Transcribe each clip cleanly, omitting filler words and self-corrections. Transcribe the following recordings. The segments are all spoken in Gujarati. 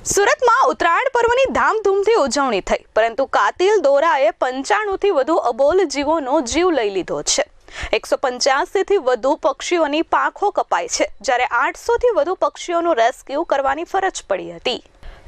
સુરતમાં ઉત્તરાયણ પર્વની ધામધૂમથી ઉજવણી થઈ, પરંતુ કાતિલ દોરાએ 95થી વધુ અબોલ જીવોનો જીવ લઈ લીધો છે। 185થી વધુ પક્ષીઓની પાંખો કપાઈ છે, જ્યારે 800થી વધુ પક્ષીઓનું રેસ્ક્યુ કરવાની ફરજ પડી હતી।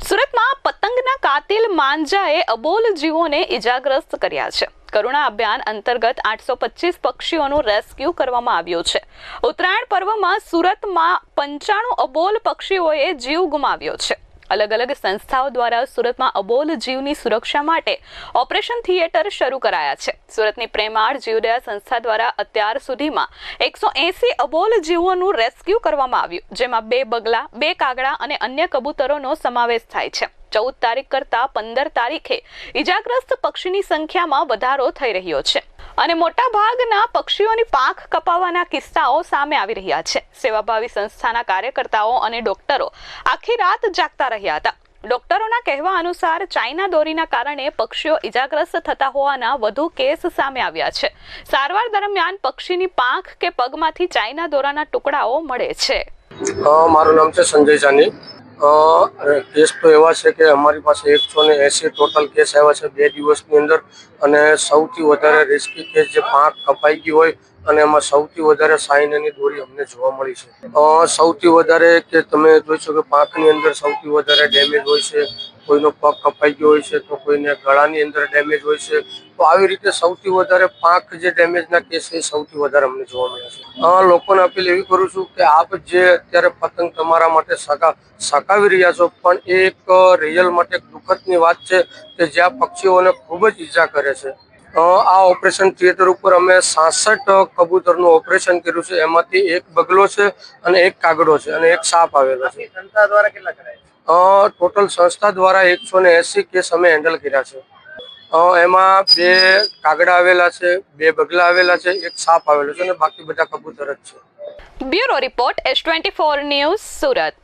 સુરતમાં પતંગના કાતિલ માંજાએ અબોલ જીવોને ઇજાગ્રસ્ત કર્યા છે। કરુણા અભિયાન અંતર્ગત 825 પક્ષીઓનું રેસ્ક્યુ કરવામાં આવ્યું છે। ઉત્તરાયણ પર્વમાં સુરતમાં 95 અબોલ પક્ષીઓએ જીવ ગુમાવ્યો છે। अलग अलग संस्थाओं द्वारा सूरत में अबोल जीवनी सुरक्षा माटे ऑपरेशन थिएटर शुरू कराया है। सूरतनी प्रेमाळ जीवदया संस्था द्वारा अत्यार सुधीमां 180 अबोल जीवोनुं रेस्क्यू करवामां आव्युं, जेमां 2 बगला, 2 कागड़ा अने अन्य कबूतरोनो समावेश थाय छे। 14 तारीख करता 15 तारीखे इजाग्रस्त पक्षीनी संख्यामां वधारो थई रह्यो छे અને મોટા ભાગના પક્ષીઓની પાંખ કપાવવાના કિસ્સાઓ સામે આવી રહ્યા છે। સેવાભાવી સંસ્થાના કાર્યકર્તાઓ અને ડોક્ટરો આખી રાત જાગતા રહ્યા હતા। ડોક્ટરોના કહેવા અનુસાર ચાઇના દોરીના કારણે પક્ષીઓ ઇજાગ્રસ્ત થતા હોવાના વધુ કેસ સામે આવ્યા છે। સારવાર દરમિયાન પક્ષીની પાંખ કે પગમાંથી ચાઇના દોરાના ટુકડાઓ મળે છે। મારું નામ છે સંજય જાની। કેસ તો એવા છે કે અમારી પાસે 180 ટોટલ કેસ આવ્યા છે 2 દિવસની અંદર, અને સૌથી વધારે રિસ્કી કેસ જે પાંખ કપાઈ ગઈ હોય અને એમાં સૌથી વધારે સાઇનની દોરી અમને જોવા મળી છે। સૌથી વધારે કે તમે જોઈ શકો પાંખની અંદર સૌથી વધારે ડેમેજ હોય છે, કોઈનો પગ કપાઈ ગયો હોય છે તો કોઈને ગળાની અંદર ડેમેજ હોય છે। તો આવી રીતે સૌથી વધારે પાંખ જે ડેમેજના કેસ એ સૌથી વધારે અમને જોવા મળ્યા છે। લોકોને અપીલ એવી કરું છું કે આપ જે અત્યારે પતંગ તમારા માટે સકાવી રહ્યા છો, પણ એ એક રિયલ માટે દુઃખદની વાત છે કે જ્યાં પક્ષીઓને ખૂબ જ ઈજા કરે છે। આ ઓપરેશન થિયેટર ઉપર અમે 66 કબૂતરનું ઓપરેશન કર્યું છે। એમાંથી 1 બગલો છે અને 1 કાગડો છે અને 1 સાપ આવેલો છે। સંસ્થા દ્વારા કેટલા કરાયા? ટોટલ સંસ્થા દ્વારા 180 કેસ અમે હેન્ડલ કર્યા છે। એમાં 2 કાગડા આવેલા છે, 2 બગલા આવેલા છે, 1 સાપ આવેલો છે અને બાકી બધા કબૂતર જ છે। Bureau report S24 news, Surat.